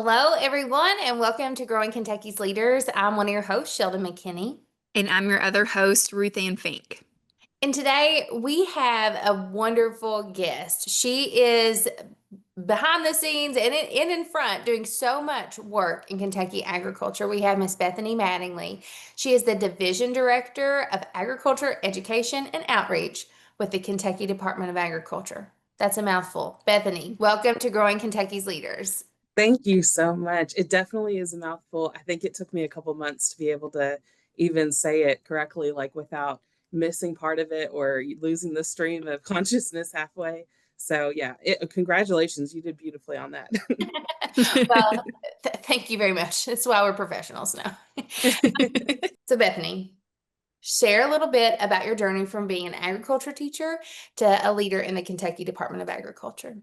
Hello, everyone, and welcome to Growing Kentucky's Leaders. I'm one of your hosts, Sheldon McKinney. And I'm your other host, Ruth Ann Fink. And today we have a wonderful guest. She is behind the scenes and in front doing so much work in Kentucky agriculture. We have Miss Bethany Mattingly. She is the Division Director of Agriculture, Education, and Outreach with the Kentucky Department of Agriculture. That's a mouthful. Bethany, welcome to Growing Kentucky's Leaders. Thank you so much. It definitely is a mouthful. I think it took me a couple months to be able to even say it correctly, like without missing part of it or losing the stream of consciousness halfway. So yeah, congratulations. You did beautifully on that. Well, thank you very much. That's why we're professionals now. So, Bethany, share a little bit about your journey from being an agriculture teacher to a leader in the Kentucky Department of Agriculture.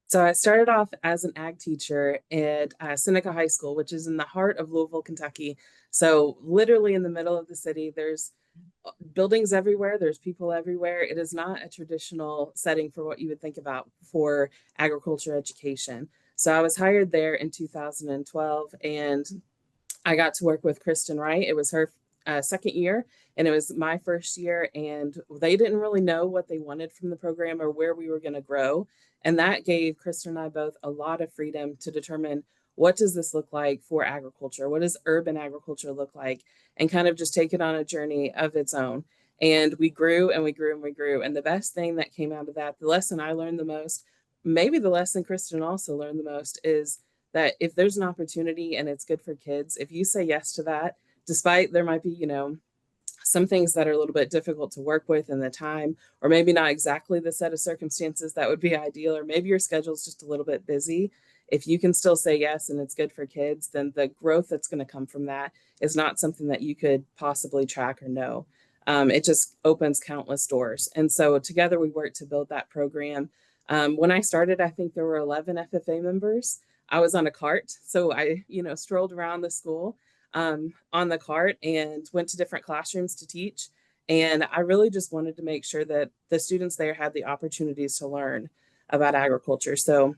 So I started off as an ag teacher at Seneca High School, which is in the heart of Louisville, Kentucky. So literally in the middle of the city, there's buildings everywhere. There's people everywhere. It is not a traditional setting for what you would think about for agriculture education. So I was hired there in 2012 and I got to work with Kristen Wright. It was her second year and it was my first year, and they didn't really know what they wanted from the program or where we were going to grow. And that gave Kristen and I both a lot of freedom to determine, what does this look like for agriculture? What does urban agriculture look like? And kind of just take it on a journey of its own. And we grew and we grew and we grew. And the best thing that came out of that, the lesson I learned the most, maybe the lesson Kristen also learned the most, is that if there's an opportunity and it's good for kids, if you say yes to that, despite there might be, some things that are a little bit difficult to work with in the time, or maybe not exactly the set of circumstances that would be ideal, or maybe your schedule is just a little bit busy. If you can still say yes and it's good for kids, then the growth that's going to come from that is not something that you could possibly track or know. It just opens countless doors. And so together we worked to build that program. When I started, I think there were 11 FFA members. I was on a cart. So I, strolled around the school on the cart and went to different classrooms to teach. And I really just wanted to make sure that the students there had the opportunities to learn about agriculture. So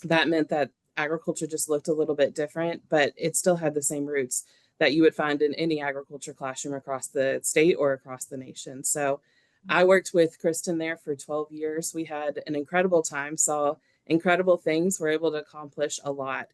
that meant that agriculture just looked a little bit different, but it still had the same roots that you would find in any agriculture classroom across the state or across the nation. So I worked with Kristen there for 12 years. We had an incredible time, saw incredible things, were able to accomplish a lot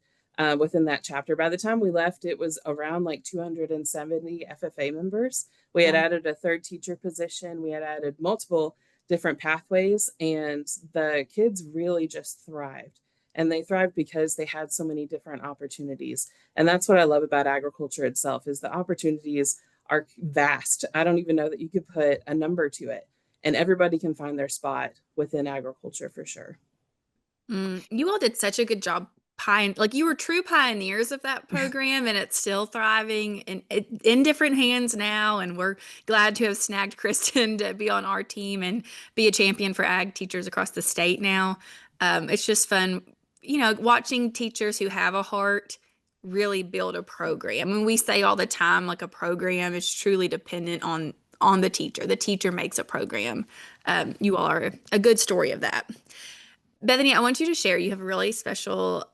within that chapter. By the time we left, it was around like 270 FFA members. We had added a third teacher position. We had added multiple different pathways, and the kids really just thrived. And they thrived because they had so many different opportunities. And that's what I love about agriculture itself, is the opportunities are vast. I don't even know that you could put a number to it. And everybody can find their spot within agriculture for sure. You all did such a good job. Like you were true pioneers of that program, and it's still thriving and in different hands now. And we're glad to have snagged Kristen to be on our team and be a champion for ag teachers across the state now. It's just fun, watching teachers who have a heart really build a program. And we say all the time, like a program is truly dependent on the teacher. The teacher makes a program. You all are a good story of that. Bethany, I want you to share. You have a really special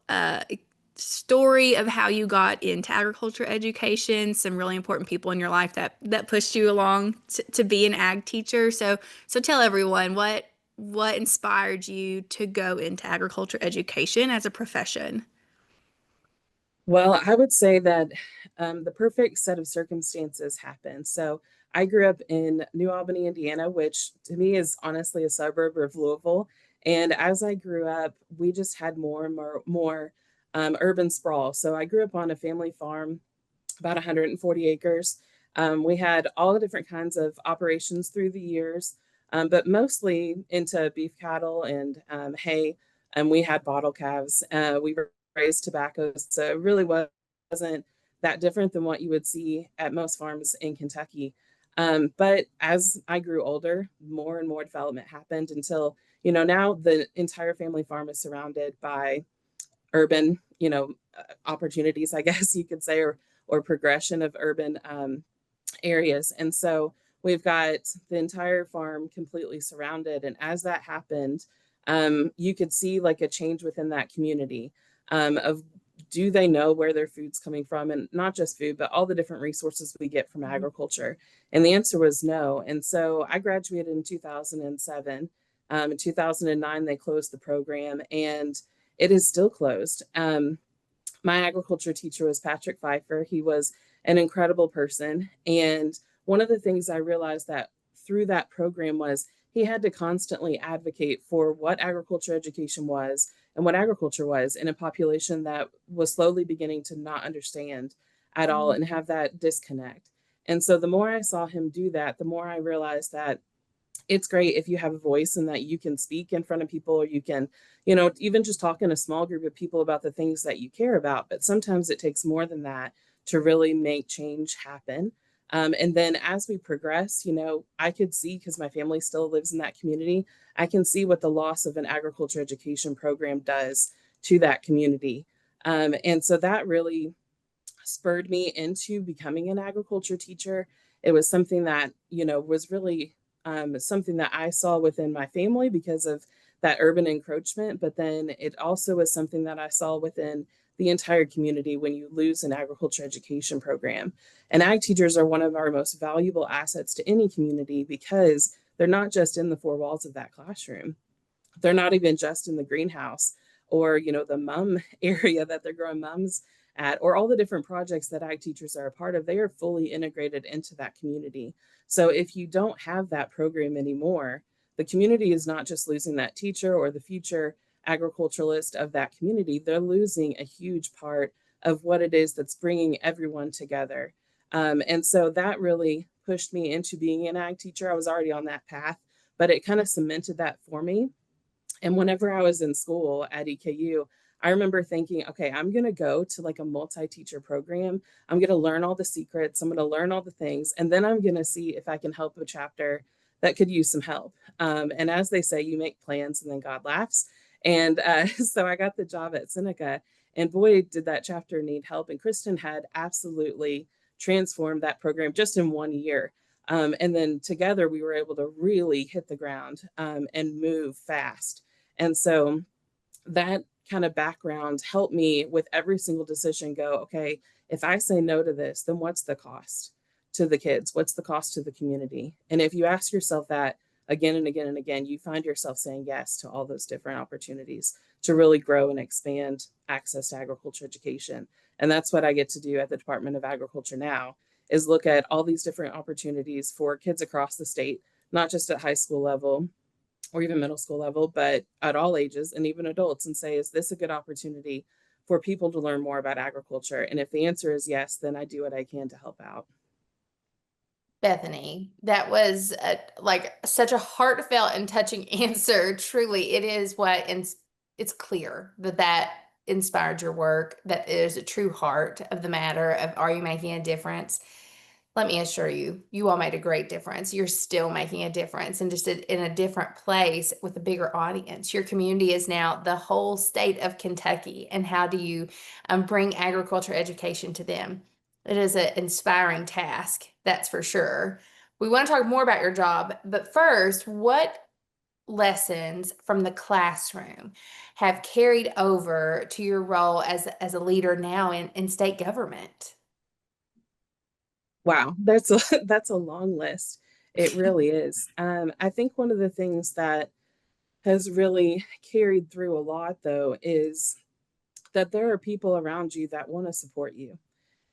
story of how you got into agriculture education, some really important people in your life that pushed you along to be an ag teacher. So tell everyone what inspired you to go into agriculture education as a profession. Well, I would say that the perfect set of circumstances happened. So I grew up in New Albany, Indiana, which to me is honestly a suburb of Louisville. And as I grew up, we just had more and more urban sprawl. So I grew up on a family farm, about 140 acres. We had all the different kinds of operations through the years, but mostly into beef cattle and hay. And we had bottle calves. We raised tobacco. So it really wasn't that different than what you would see at most farms in Kentucky. But as I grew older, more and more development happened until, now the entire family farm is surrounded by urban, opportunities, I guess you could say, or progression of urban areas. And so we've got the entire farm completely surrounded. And as that happened, you could see like a change within that community of do they know where their food's coming from? And not just food, but all the different resources we get from agriculture. And the answer was no. And so I graduated in 2007. In 2009, they closed the program, and it is still closed. My agriculture teacher was Patrick Pfeiffer. He was an incredible person. And one of the things I realized that through that program was he had to constantly advocate for what agriculture education was and what agriculture was in a population that was slowly beginning to not understand at all and have that disconnect. And so the more I saw him do that, the more I realized that it's great if you have a voice and that you can speak in front of people, or you can, even just talk in a small group of people about the things that you care about. But sometimes it takes more than that to really make change happen. And then as we progress, I could see, because my family still lives in that community, I can see what the loss of an agriculture education program does to that community. And so that really spurred me into becoming an agriculture teacher. It was something that, was really something that I saw within my family because of that urban encroachment. But then it also was something that I saw within the entire community when you lose an agriculture education program. And ag teachers are one of our most valuable assets to any community because they're not just in the four walls of that classroom. They're not even just in the greenhouse or, the mum area that they're growing mums at, or all the different projects that ag teachers are a part of. They are fully integrated into that community. So if you don't have that program anymore, the community is not just losing that teacher or the future agriculturalist of that community. They're losing a huge part of what it is that's bringing everyone together. And so that really pushed me into being an ag teacher. I was already on that path, but it kind of cemented that for me. And whenever I was in school at EKU, I remember thinking, okay, I'm going to go to like a multi-teacher program. I'm going to learn all the secrets. I'm going to learn all the things. And then I'm going to see if I can help a chapter that could use some help. And as they say, you make plans and then God laughs. And so I got the job at Seneca, and boy, did that chapter need help. And Kristen had absolutely transformed that program just in 1 year. And then together we were able to really hit the ground and move fast. And so that kind of background helped me with every single decision go, okay, if I say no to this, then what's the cost to the kids? What's the cost to the community? And if you ask yourself that again and again and again, you find yourself saying yes to all those different opportunities to really grow and expand access to agriculture education. And that's what I get to do at the Department of Agriculture now, is look at all these different opportunities for kids across the state, not just at high school level or even middle school level, but at all ages and even adults, and say, is this a good opportunity for people to learn more about agriculture? And if the answer is yes, then I do what I can to help out. Bethany, that was like such a heartfelt and touching answer. Truly, it is what, and it's clear that inspired your work, that is a true heart of the matter of, are you making a difference? Let me assure you, you all made a great difference. You're still making a difference, and just in a different place with a bigger audience. Your community is now the whole state of Kentucky. And how do you bring agriculture education to them? It is an inspiring task, that's for sure. We want to talk more about your job, but first, what lessons from the classroom have carried over to your role as a leader now in state government? Wow, that's a long list. It really is. I think one of the things that has really carried through a lot, though, is that there are people around you that want to support you.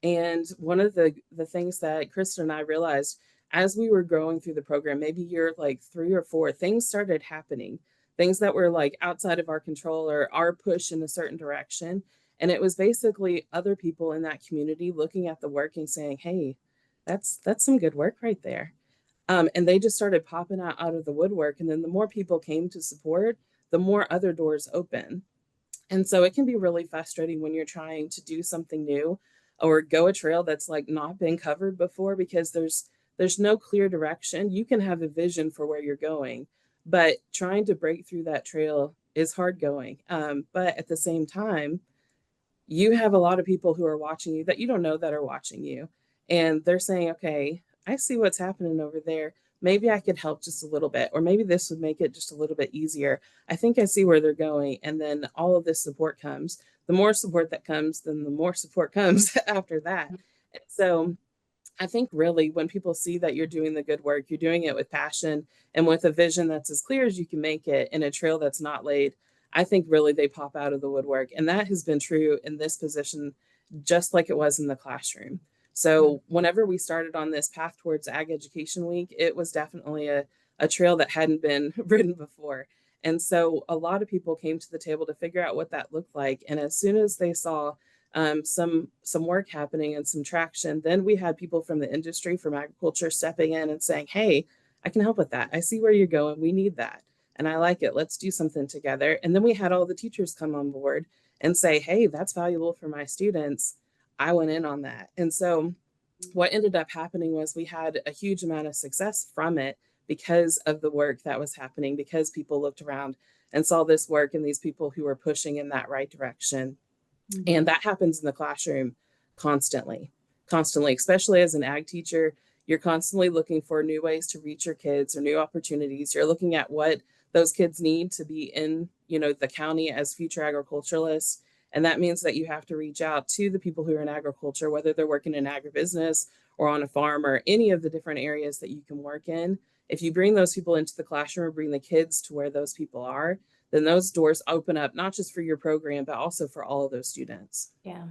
And one of the things that Kristen and I realized as we were growing through the program, maybe year like 3 or 4, things started happening, things that were like outside of our control or our push in a certain direction. And it was basically other people in that community looking at the work and saying, hey, that's some good work right there. And they just started popping out of the woodwork. And then the more people came to support, the more other doors open. And so it can be really frustrating when you're trying to do something new or go a trail that's like not been covered before, because there's no clear direction. You can have a vision for where you're going, but trying to break through that trail is hard going. But at the same time, you have a lot of people who are watching you that you don't know that are watching you. And they're saying, okay, I see what's happening over there. Maybe I could help just a little bit, or maybe this would make it just a little bit easier. I think I see where they're going. And then all of this support comes. the more support that comes, then the more support comes after that. And so I think really when people see that you're doing the good work, you're doing it with passion and with a vision that's as clear as you can make it in a trail that's not laid, I think really they pop out of the woodwork. And that has been true in this position, just like it was in the classroom. So whenever we started on this path towards Ag Education Week, it was definitely a trail that hadn't been ridden before. And so a lot of people came to the table to figure out what that looked like. And as soon as they saw some work happening and some traction, then we had people from the industry, from agriculture, stepping in and saying, "Hey, I can help with that. I see where you're going. We need that. And I like it. Let's do something together." And then we had all the teachers come on board and say, "Hey, that's valuable for my students. I went in on that." And so what ended up happening was we had a huge amount of success from it because of the work that was happening, because people looked around and saw this work and these people who were pushing in that right direction. And that happens in the classroom constantly, constantly, especially as an ag teacher. You're constantly looking for new ways to reach your kids or new opportunities. You're looking at what those kids need to be in, the county as future agriculturalists. And that means that you have to reach out to the people who are in agriculture, whether they're working in agribusiness or on a farm or any of the different areas that you can work in. If you bring those people into the classroom or bring the kids to where those people are, then those doors open up, not just for your program, but also for all of those students. Yeah.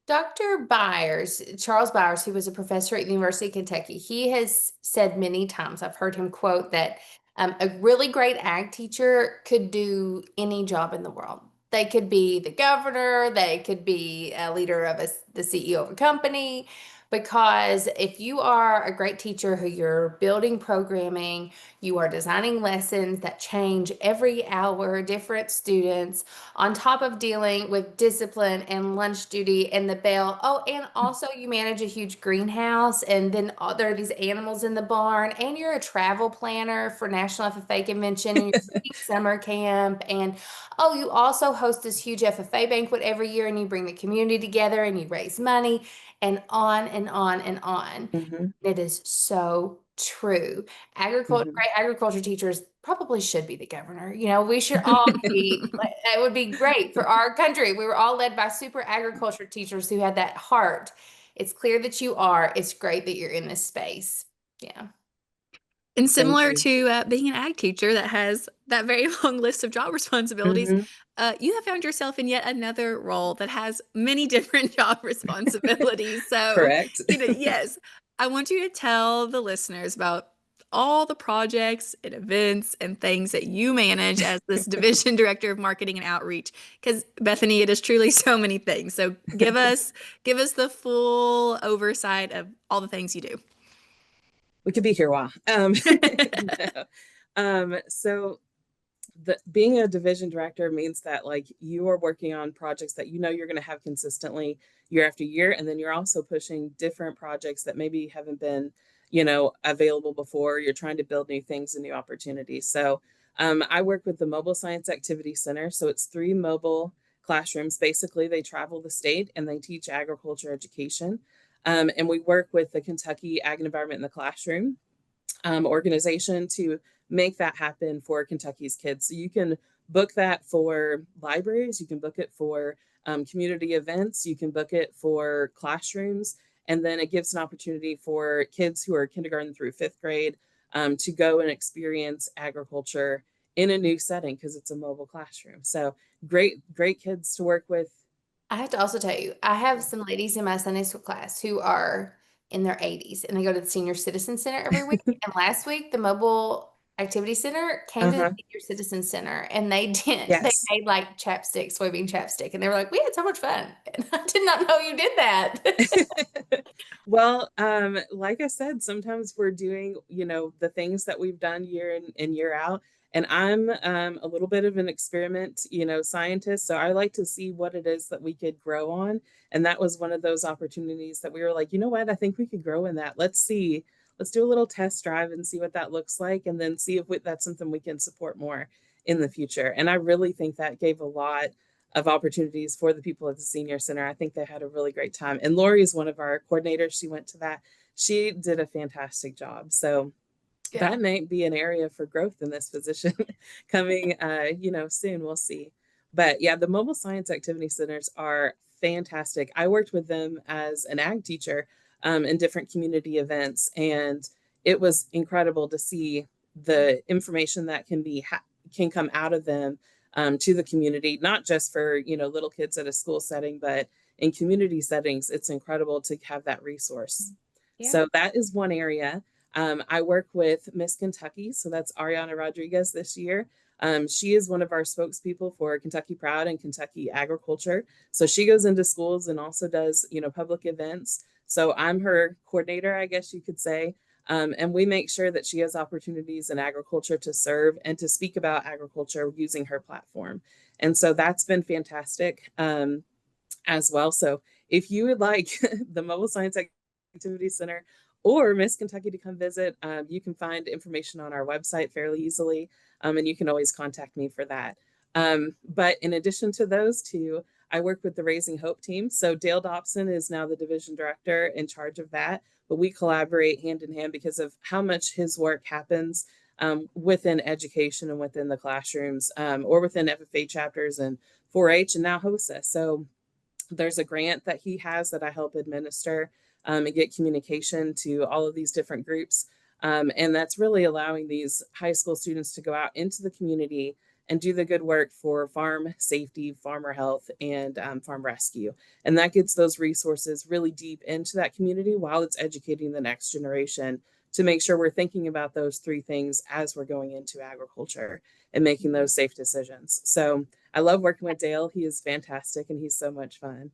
Dr. Byers, Charles Byers, who was a professor at the University of Kentucky, he has said many times, I've heard him quote that a really great ag teacher could do any job in the world. They could be the governor, they could be a leader of the CEO of a company, because if you are a great teacher who you're building programming, you are designing lessons that change every hour, different students, on top of dealing with discipline and lunch duty and the bell. Oh, and also you manage a huge greenhouse, and then there are these animals in the barn, and you're a travel planner for National FFA Convention, and you're doing summer camp, and oh, you also host this huge FFA banquet every year, and you bring the community together and you raise money, and on and on and on. Mm-hmm. It is so true. Great agriculture teachers probably should be the governor. We should all be, it would be great for our country. We were all led by super agriculture teachers who had that heart. It's clear that you are. It's great that you're in this space. Yeah. And Thank similar you. to being an ag teacher that has that very long list of job responsibilities, you have found yourself in yet another role that has many different job responsibilities. So, Correct. yes, I want you to tell the listeners about all the projects and events and things that you manage as this division director of marketing and outreach. Because Bethany, it is truly so many things. So give us the full oversight of all the things you do. We could be here a while. So being a division director means that you are working on projects that you're going to have consistently year after year, and then you're also pushing different projects that maybe haven't been available before. You're trying to build new things and new opportunities. So I work with the Mobile Science Activity Center. So it's 3 mobile classrooms. Basically, they travel the state and they teach agriculture education. And we work with the Kentucky Ag and Environment in the Classroom organization to make that happen for Kentucky's kids. So you can book that for libraries, you can book it for community events, you can book it for classrooms, and then it gives an opportunity for kids who are kindergarten through 5th grade to go and experience agriculture in a new setting because it's a mobile classroom. So great kids to work with. I have to also tell you, I have some ladies in my Sunday school class who are in their 80s, and they go to the Senior Citizen Center every week. And last week, the Mobile Activity Center came to the Senior Citizen Center, and they Yes. made like chapstick, soybean chapstick, and they were like, "We had so much fun." And I did not know you did that. Well, like I said, sometimes we're doing, the things that we've done year in and year out. And I'm a little bit of an experiment, scientist. So I like to see what it is that we could grow on. And that was one of those opportunities that we were like, you know what, I think we could grow in that. Let's see. Let's do a little test drive and see what that looks like, and then see if that's something we can support more in the future. And I really think that gave a lot of opportunities for the people at the Senior Center. I think they had a really great time. And Lori is one of our coordinators. She went to that. She did a fantastic job. So Yeah. that might be an area for growth in this position coming, soon. We'll see. But yeah, the mobile science activity centers are fantastic. I worked with them as an ag teacher in different community events, and it was incredible to see the information that can come out of them to the community, not just for little kids at a school setting, but in community settings. It's incredible to have that resource. Yeah. So that is one area. I work with Miss Kentucky, so that's Ariana Rodriguez this year. She is one of our spokespeople for Kentucky Proud and Kentucky Agriculture. So she goes into schools and also does, public events. So I'm her coordinator, I guess you could say. And we make sure that she has opportunities in agriculture to serve and to speak about agriculture using her platform. And so that's been fantastic as well. So if you would like the Mobile Science Activity Center or Miss Kentucky to come visit, you can find information on our website fairly easily. And you can always contact me for that. But in addition to those two, I work with the Raising Hope team. So Dale Dobson is now the division director in charge of that, but we collaborate hand in hand because of how much his work happens within education and within the classrooms or within FFA chapters and 4-H and now HOSA. So there's a grant that he has that I help administer and get communication to all of these different groups. And that's really allowing these high school students to go out into the community and do the good work for farm safety, farmer health, and farm rescue. And that gets those resources really deep into that community while it's educating the next generation to make sure we're thinking about those three things as we're going into agriculture and making those safe decisions. So I love working with Dale. He is fantastic and he's so much fun.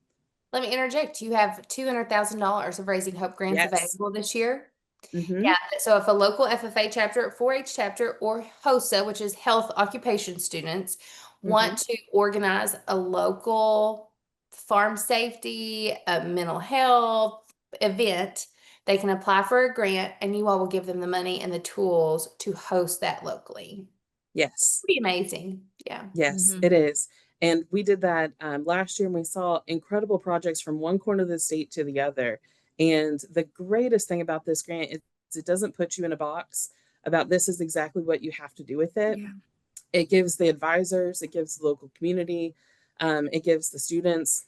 Let me interject. You have $200,000 of Raising Hope grants Yes. available this year. Mm-hmm. Yeah. So if a local FFA chapter, 4-H chapter, or HOSA, which is health occupation students, want to organize a local farm safety, mental health event, they can apply for a grant and you all will give them the money and the tools to host that locally. Yes. Pretty amazing. Yeah. Yes, it is. And we did that last year and we saw incredible projects from one corner of the state to the other. And the greatest thing about this grant is it doesn't put you in a box about this is exactly what you have to do with it. Yeah. It gives the advisors, it gives the local community, it gives the students,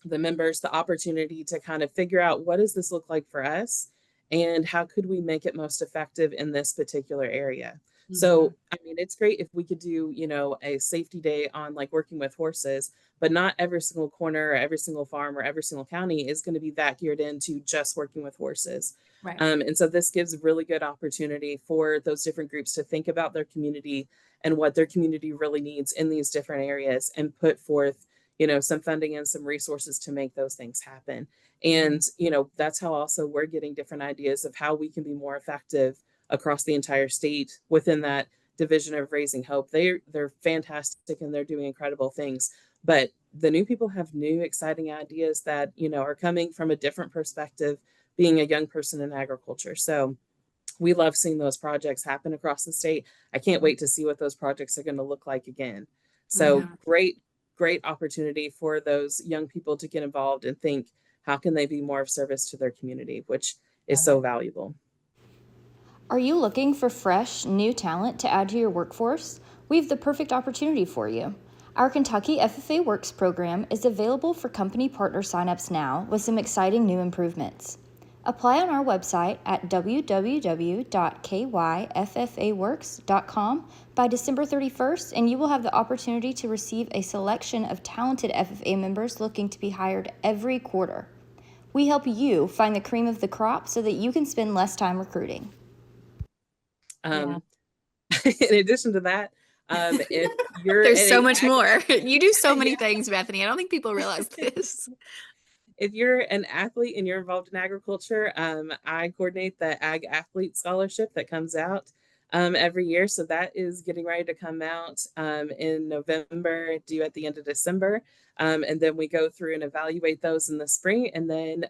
the members, the opportunity to kind of figure out what does this look like for us and how could we make it most effective in this particular area. So, I mean, it's great if we could do, a safety day on like working with horses, but not every single corner or every single farm or every single county is going to be that geared into just working with horses. Right. And so this gives a really good opportunity for those different groups to think about their community and what their community really needs in these different areas and put forth, some funding and some resources to make those things happen. And, that's how also we're getting different ideas of how we can be more effective across the entire state within that division of Raising Hope. They're fantastic and they're doing incredible things. But the new people have new exciting ideas that, are coming from a different perspective, being a young person in agriculture. So we love seeing those projects happen across the state. I can't wait to see what those projects are going to look like again. So great opportunity for those young people to get involved and think, how can they be more of service to their community, which is so valuable. Are you looking for fresh, new talent to add to your workforce? We have the perfect opportunity for you. Our Kentucky FFA Works program is available for company partner signups now with some exciting new improvements. Apply on our website at www.kyffaworks.com by December 31st, and you will have the opportunity to receive a selection of talented FFA members looking to be hired every quarter. We help you find the cream of the crop so that you can spend less time recruiting. In addition to that, if you're There's so much more. You do so many things, Bethany. I don't think people realize this. If you're an athlete and you're involved in agriculture, I coordinate the Ag Athlete Scholarship that comes out every year. So that is getting ready to come out in November, due at the end of December. And then we go through and evaluate those in the spring. And then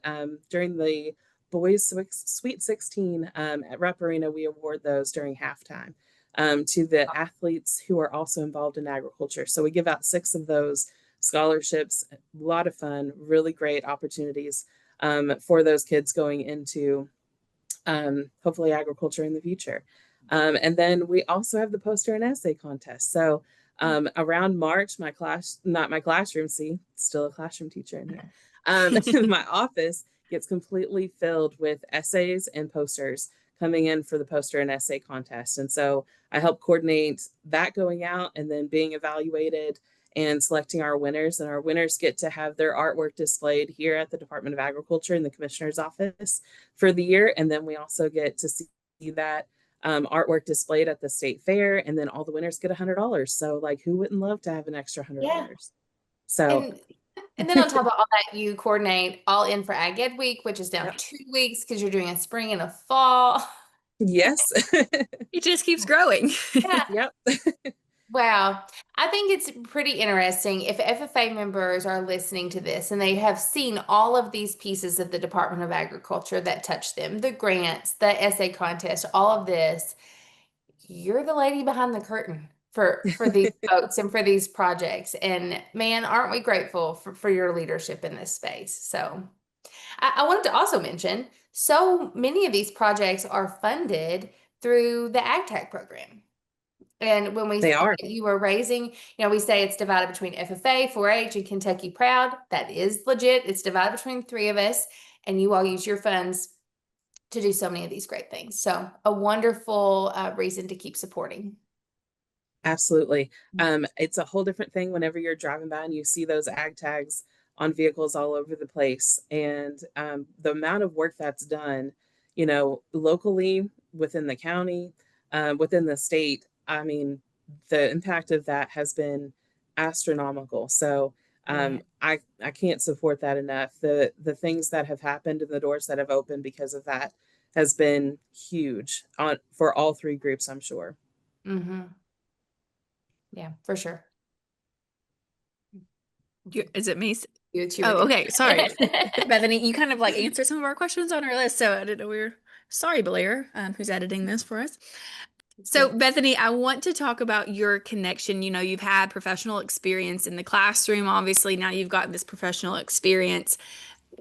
during the Boys Sweet 16 at Rep Arena, we award those during halftime to the athletes who are also involved in agriculture. So we give out 6 of those scholarships, a lot of fun, really great opportunities for those kids going into hopefully agriculture in the future. And then we also have the poster and essay contest. So Around March, not my classroom, see, still a classroom teacher in here. My office gets completely filled with essays and posters coming in for the poster and essay contest. And so I help coordinate that going out and then being evaluated and selecting our winners. And our winners get to have their artwork displayed here at the Department of Agriculture in the commissioner's office for the year. And then we also get to see that artwork displayed at the state fair. And then all the winners get $100. So like, who wouldn't love to have an extra $100? Yeah. So and then on top of all that, you coordinate All In for Ag Ed Week, which is down Yep. 2 weeks because you're doing a spring and a fall. yes. It just keeps growing. Yeah. Yep. Wow. I think it's pretty interesting if FFA members are listening to this and they have seen all of these pieces of the Department of Agriculture that touch them, the grants, the essay contest, all of this. You're the lady behind the curtain for these folks and for these projects. And man, aren't we grateful for your leadership in this space? So I wanted to also mention, so many of these projects are funded through the AgTech program. And when we They say are. that you are raising, we say it's divided between FFA, 4-H, and Kentucky Proud. That is legit. It's divided between 3 of us, and you all use your funds to do so many of these great things. So a wonderful reason to keep supporting. Absolutely. It's a whole different thing whenever you're driving by and you see those ag tags on vehicles all over the place. And the amount of work that's done, locally within the county, within the state, I mean, the impact of that has been astronomical. So I can't support that enough. The things that have happened and the doors that have opened because of that has been huge for all 3 groups, I'm sure. Mm-hmm. Yeah, for sure. Is it me? It's you. Oh, okay. Sorry. Bethany, you kind of like answered some of our questions on our list, so I didn't know we were. Sorry, Blair, who's editing this for us. So, Bethany, I want to talk about your connection. You've had professional experience in the classroom. Obviously, now you've got this professional experience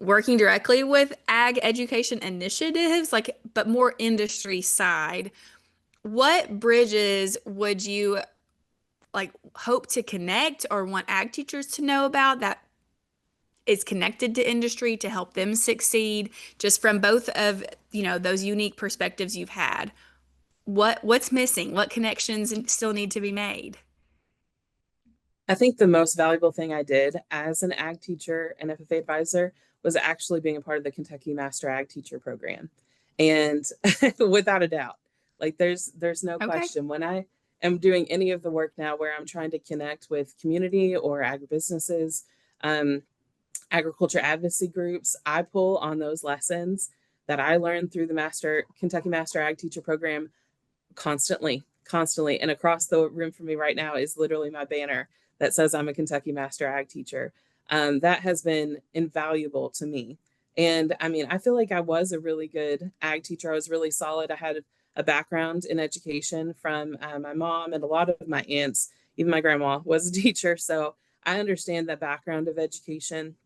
working directly with ag education initiatives, but more industry side. What bridges would you hope to connect or want ag teachers to know about that is connected to industry to help them succeed, just from both of those unique perspectives you've had? What's missing? What connections still need to be made? I think the most valuable thing I did as an ag teacher and FFA advisor was actually being a part of the Kentucky Master Ag Teacher program. And without a doubt, there's no question, when I am doing any of the work now where I'm trying to connect with community or agribusinesses, agriculture advocacy groups, I pull on those lessons that I learned through the Kentucky Master Ag Teacher program constantly. And across the room from me right now is literally my banner that says I'm a Kentucky Master Ag Teacher. That has been invaluable to me. And I mean, I feel like I was a really good ag teacher. I was really solid. I had a background in education from my mom, and a lot of my aunts, even my grandma was a teacher. So I understand that background of education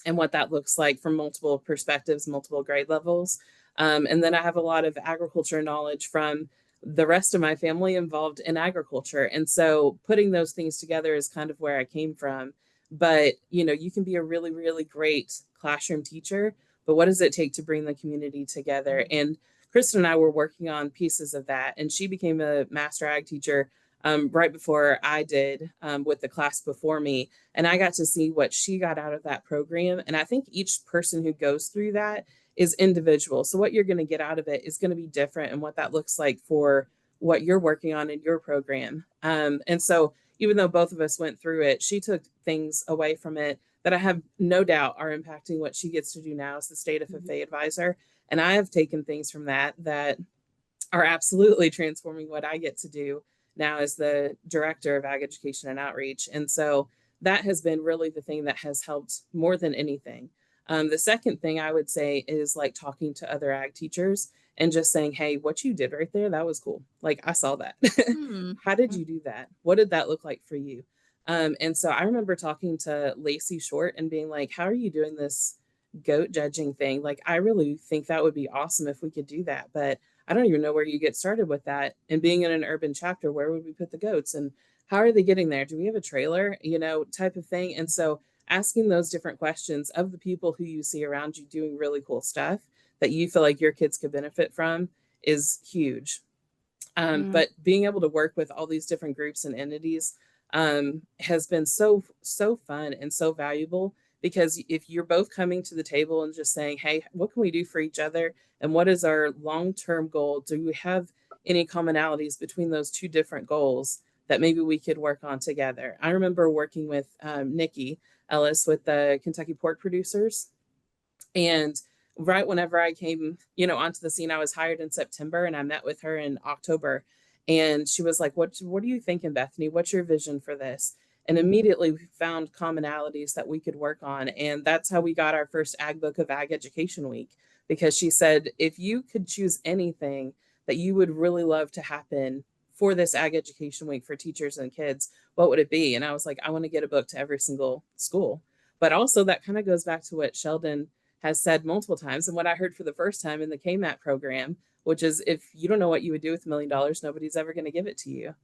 and what that looks like from multiple perspectives, multiple grade levels. And then I have a lot of agriculture knowledge from the rest of my family involved in agriculture. And so putting those things together is kind of where I came from. But, you can be a really, really great classroom teacher, but what does it take to bring the community together? And Kristen and I were working on pieces of that, and she became a master ag teacher right before I did with the class before me. And I got to see what she got out of that program. And I think each person who goes through that is individual. So what you're going to get out of it is going to be different, and what that looks like for what you're working on in your program. And so even though both of us went through it, she took things away from it that I have no doubt are impacting what she gets to do now as the state FFA advisor. And I have taken things from that are absolutely transforming what I get to do now as the director of ag education and outreach. And so that has been really the thing that has helped more than anything. The second thing I would say is talking to other ag teachers and just saying, hey, what you did right there, that was cool. I saw that. How did you do that? What did that look like for you? And so I remember talking to Lacey Short and being like, how are you doing this goat judging thing? I really think that would be awesome if we could do that, but I don't even know where you get started with that. And being in an urban chapter, where would we put the goats? And how are they getting there? Do we have a trailer, type of thing? And so asking those different questions of the people who you see around you doing really cool stuff that you feel like your kids could benefit from is huge. But being able to work with all these different groups and entities has been so fun and so valuable, because if you're both coming to the table and just saying, hey, what can we do for each other, and what is our long-term goal? Do we have any commonalities between those two different goals that maybe we could work on together? I remember working with Nikki Ellis with the Kentucky pork producers, and right whenever I came, onto the scene, I was hired in September, and I met with her in October. And she was like, what are you thinking, Bethany? What's your vision for this? And immediately we found commonalities that we could work on. And that's how we got our first Ag Book of Ag Education Week, because she said, if you could choose anything that you would really love to happen for this Ag Education Week for teachers and kids, what would it be? And I was like, I want to get a book to every single school. But also that kind of goes back to what Sheldon has said multiple times, and what I heard for the first time in the KMAT program, which is, if you don't know what you would do with $1 million, nobody's ever going to give it to you.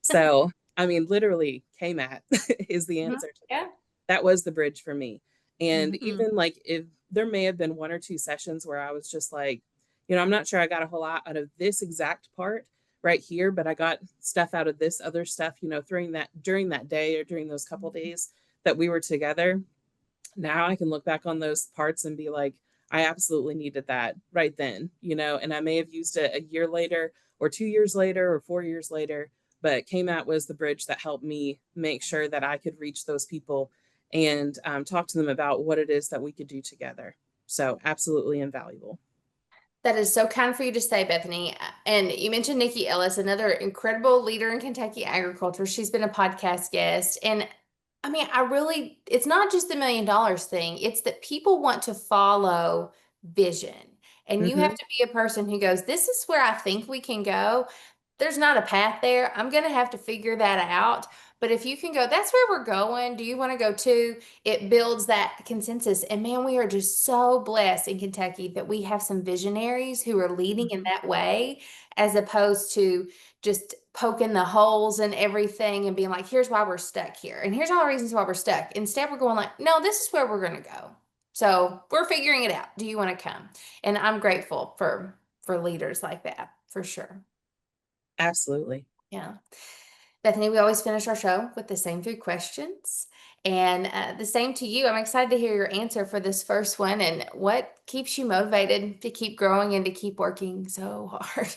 So, I mean, literally, KMAT is the answer to that. That was the bridge for me. And even like, if there may have been 1 or 2 sessions where I was just like, I'm not sure I got a whole lot out of this exact part right here, but I got stuff out of this other stuff, during that day or during those couple days that we were together. Now I can look back on those parts and be like, I absolutely needed that right then, and I may have used it a year later or 2 years later or 4 years later, but KMAT was the bridge that helped me make sure that I could reach those people and talk to them about what it is that we could do together. So absolutely invaluable. That is so kind for you to say, Bethany. And you mentioned Nikki Ellis, another incredible leader in Kentucky agriculture. She's been a podcast guest. And I mean, it's not just the $1 million thing. It's that people want to follow vision. And you have to be a person who goes, this is where I think we can go. There's not a path there. I'm going to have to figure that out. But if you can go, that's where we're going. Do you want to go too? It builds that consensus. And man, we are just so blessed in Kentucky that we have some visionaries who are leading in that way, as opposed to just poking the holes in everything and being like, here's why we're stuck here. And here's all the reasons why we're stuck. Instead, we're going like, no, this is where we're going to go. So we're figuring it out. Do you want to come? And I'm grateful for leaders like that, for sure. Absolutely. Yeah. Bethany, we always finish our show with the same 3 questions. And the same to you. I'm excited to hear your answer for this first one, and what keeps you motivated to keep growing and to keep working so hard.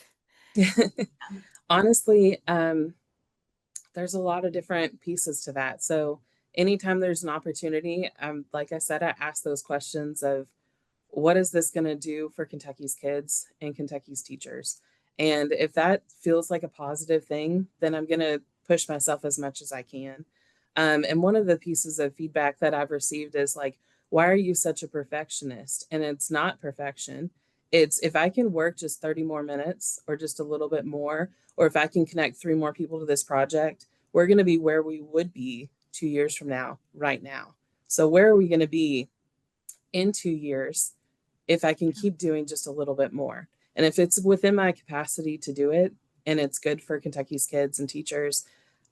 Honestly, there's a lot of different pieces to that. So anytime there's an opportunity, like I said, I ask those questions of, what is this going to do for Kentucky's kids and Kentucky's teachers? And if that feels like a positive thing, then I'm going to push myself as much as I can. And one of the pieces of feedback that I've received is like, why are you such a perfectionist? And it's not perfection. It's, if I can work just 30 more minutes or just a little bit more, or if I can connect 3 more people to this project, we're going to be where we would be 2 years from now, right now. So where are we going to be in 2 years if I can keep doing just a little bit more? And if it's within my capacity to do it, and it's good for Kentucky's kids and teachers,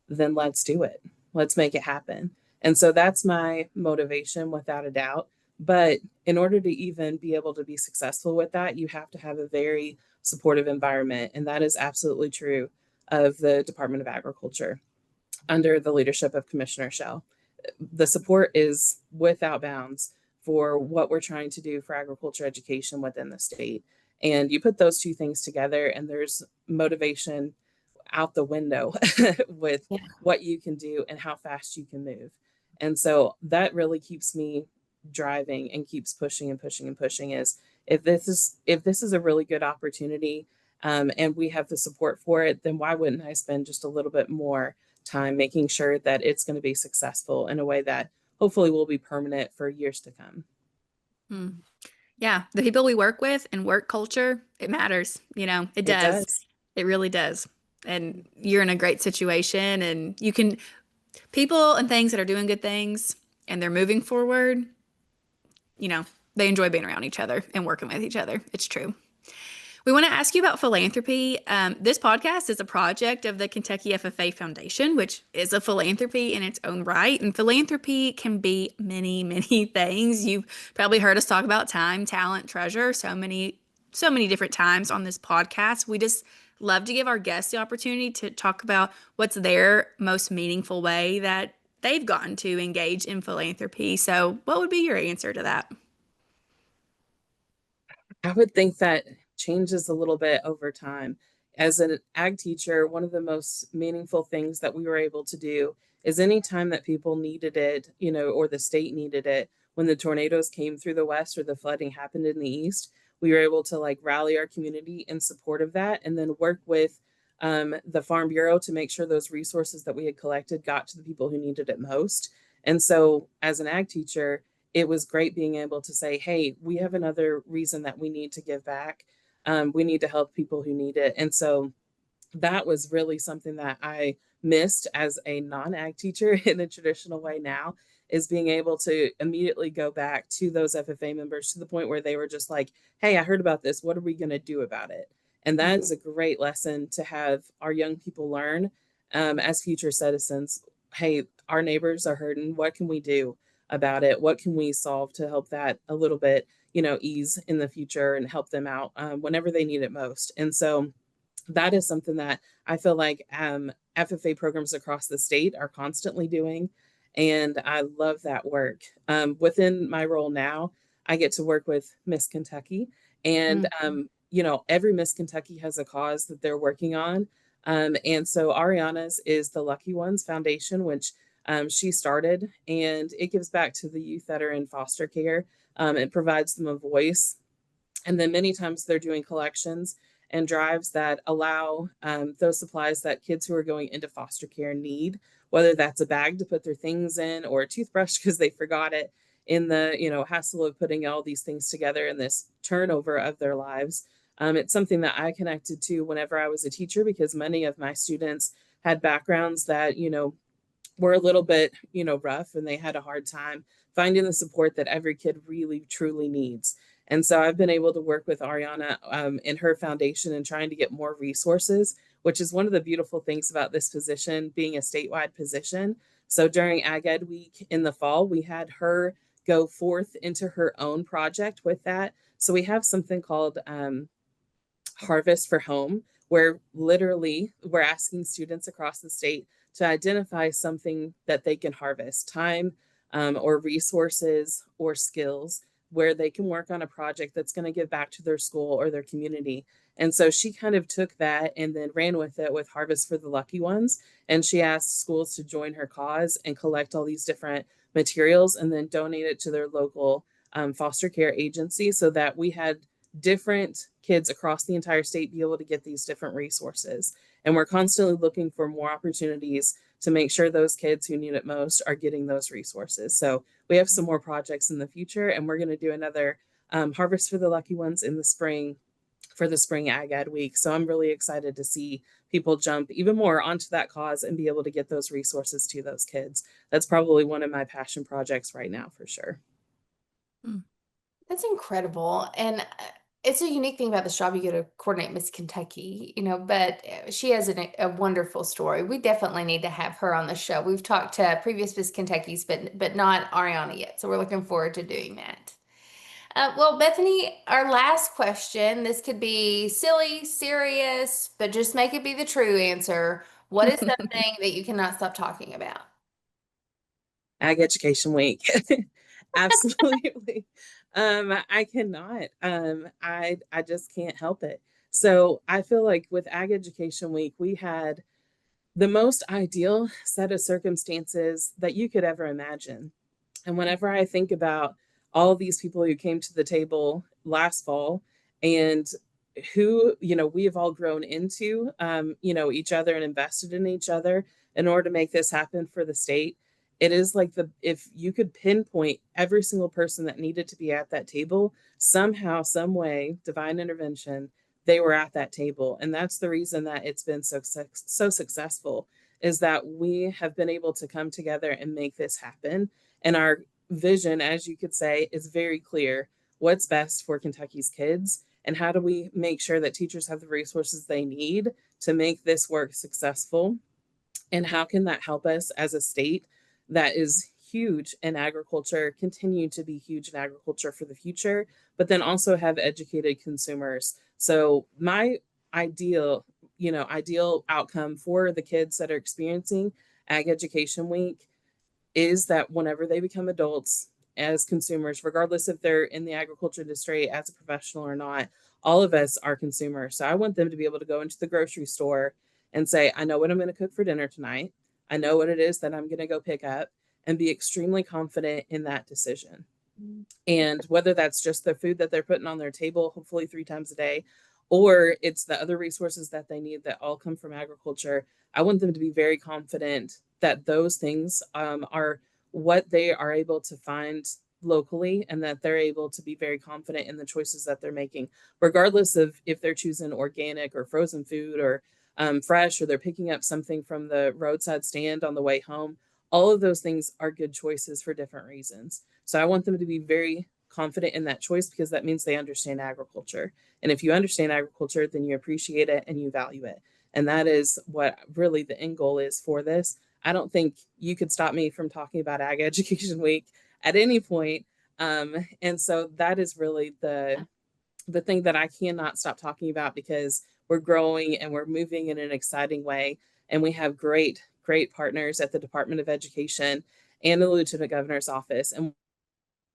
then let's do it. Let's make it happen. And so that's my motivation, without a doubt. But in order to even be able to be successful with that, you have to have a very supportive environment. And that is absolutely true of the Department of Agriculture under the leadership of Commissioner Shell. The support is without bounds for what we're trying to do for agriculture education within the state. And you put those 2 things together, and there's motivation out the window with what you can do and how fast you can move. And so that really keeps me driving and keeps pushing and pushing and pushing, is if this is a really good opportunity, and we have the support for it, then why wouldn't I spend just a little bit more time making sure that it's going to be successful in a way that hopefully will be permanent for years to come. Yeah, the people we work with and work culture, it matters. It does. It really does. And you're in a great situation, and you can, people and things that are doing good things and they're moving forward, they enjoy being around each other and working with each other. It's true. We want to ask you about philanthropy. This podcast is a project of the Kentucky FFA Foundation, which is a philanthropy in its own right. And philanthropy can be many, many things. You've probably heard us talk about time, talent, treasure, so many different times on this podcast. We just love to give our guests the opportunity to talk about what's their most meaningful way that they've gotten to engage in philanthropy. So, what would be your answer to that? I would think that changes a little bit over time. As an ag teacher, one of the most meaningful things that we were able to do is anytime that people needed it, or the state needed it, when the tornadoes came through the west or the flooding happened in the east, we were able to like rally our community in support of that and then work with the Farm Bureau to make sure those resources that we had collected got to the people who needed it most. And so, as an ag teacher, it was great being able to say, hey, we have another reason that we need to give back. We need to help people who need it. And so that was really something that I missed as a non-ag teacher in a traditional way now, is being able to immediately go back to those FFA members to the point where they were just like, hey, I heard about this. What are we going to do about it? And that is a great lesson to have our young people learn as future citizens. Hey, our neighbors are hurting. What can we do about it? What can we solve to help that a little bit, ease in the future and help them out whenever they need it most? And so that is something that I feel like FFA programs across the state are constantly doing. And I love that work. Within my role now, I get to work with Miss Kentucky. And, every Miss Kentucky has a cause that they're working on. And so Ariana's is the Lucky Ones Foundation, which she started, and it gives back to the youth that are in foster care. It provides them a voice. And then many times they're doing collections and drives that allow those supplies that kids who are going into foster care need, whether that's a bag to put their things in or a toothbrush because they forgot it in the hassle of putting all these things together in this turnover of their lives. It's something that I connected to whenever I was a teacher, because many of my students had backgrounds that were a little bit rough, and they had a hard time finding the support that every kid really truly needs. And so I've been able to work with Ariana in her foundation and trying to get more resources, which is one of the beautiful things about this position being a statewide position. So during Ag Ed Week in the fall, we had her go forth into her own project with that. So we have something called Harvest for Home, where literally we're asking students across the state to identify something that they can harvest, time or resources or skills, where they can work on a project that's going to give back to their school or their community. And so she kind of took that and then ran with it with Harvest for the Lucky Ones. And she asked schools to join her cause and collect all these different materials and then donate it to their local foster care agency, so that we had different kids across the entire state be able to get these different resources. And we're constantly looking for more opportunities to make sure those kids who need it most are getting those resources. So we have some more projects in the future, and we're going to do another Harvest for the Lucky Ones in the spring for the Spring Ag Ed Week. So I'm really excited to see people jump even more onto that cause and be able to get those resources to those kids. That's probably one of my passion projects right now, for sure. That's incredible. And it's a unique thing about this job. You get to coordinate Miss Kentucky, but she has a wonderful story. We definitely need to have her on the show. We've talked to previous Miss Kentuckys, but not Ariana yet. So we're looking forward to doing that. Well, Bethany, our last question. This could be silly, serious, but just make it be the true answer. What is something that you cannot stop talking about? Ag Education Week. Absolutely. I cannot. I just can't help it. So I feel like with Ag Education Week, we had the most ideal set of circumstances that you could ever imagine. And whenever I think about all these people who came to the table last fall and who, we have all grown into, each other and invested in each other in order to make this happen for the state, it is like if you could pinpoint every single person that needed to be at that table, somehow, some way, divine intervention, they were at that table. And that's the reason that it's been so successful, is that we have been able to come together and make this happen. And our vision, as you could say, is very clear: what's best for Kentucky's kids. and how do we make sure that teachers have the resources they need to make this work successful? And how can that help us as a state that is huge in agriculture, continue to be huge in agriculture for the future, but then also have educated consumers? So my ideal, ideal outcome for the kids that are experiencing Ag Education Week is that whenever they become adults as consumers, regardless if they're in the agriculture industry as a professional or not, all of us are consumers. So I want them to be able to go into the grocery store and say, I know what I'm going to cook for dinner tonight. I know what it is that I'm going to go pick up, and be extremely confident in that decision. And whether that's just the food that they're putting on their table, hopefully 3 times a day, or it's the other resources that they need that all come from agriculture, I want them to be very confident that those things are what they are able to find locally, and that they're able to be very confident in the choices that they're making, regardless of if they're choosing organic or frozen food or fresh, or they're picking up something from the roadside stand on the way home. All of those things are good choices for different reasons. So I want them to be very confident in that choice, because that means they understand agriculture. And if you understand agriculture, then you appreciate it and you value it. And that is what really the end goal is for this. I don't think you could stop me from talking about Ag Education Week at any point. And so that is really the thing that I cannot stop talking about, because we're growing and we're moving in an exciting way. And we have great partners at the Department of Education and the Lieutenant Governor's office, and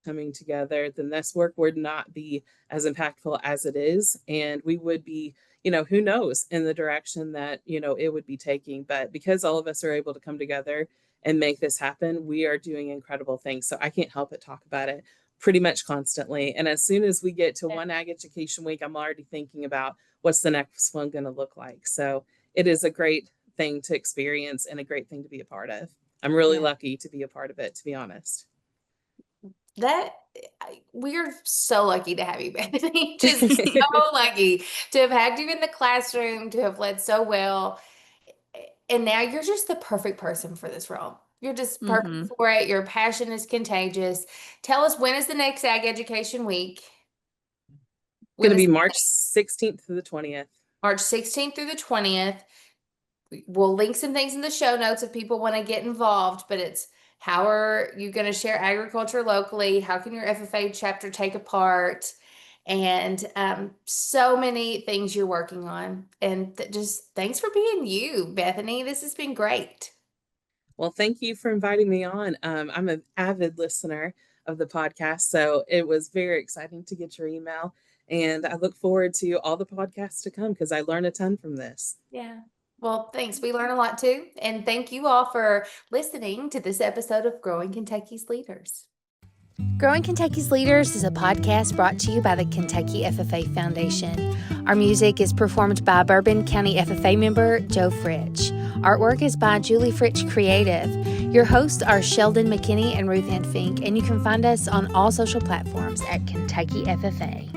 coming together, then this work would not be as impactful as it is. And we would be, who knows, in the direction that, it would be taking. But because all of us are able to come together and make this happen, we are doing incredible things. So I can't help but talk about it pretty much constantly. And as soon as we get to one Ag Education Week, I'm already thinking about what's the next one going to look like. So it is a great thing to experience and a great thing to be a part of. I'm really lucky to be a part of it, to be honest. We're so lucky to have you, Bethany. Just so lucky to have had you in the classroom, to have led so well. And now you're just the perfect person for this role. You're just perfect for it. Your passion is contagious. Tell us, when is the next Ag Education Week? It's going to be March 16th through the 20th. March 16th through the 20th. We'll link some things in the show notes if people want to get involved, but it's, how are you going to share agriculture locally? How can your FFA chapter take a part? And so many things you're working on. And just thanks for being you, Bethany. This has been great. Well, thank you for inviting me on. I'm an avid listener of the podcast, so it was very exciting to get your email. And I look forward to all the podcasts to come, because I learn a ton from this. Yeah. Well, thanks. We learn a lot too. And thank you all for listening to this episode of Growing Kentucky's Leaders. Growing Kentucky's Leaders is a podcast brought to you by the Kentucky FFA Foundation. Our music is performed by Bourbon County FFA member Joe Fritch. Artwork is by Julie Fritch Creative. Your hosts are Sheldon McKinney and Ruth Ann Fink, and you can find us on all social platforms at Kentucky FFA.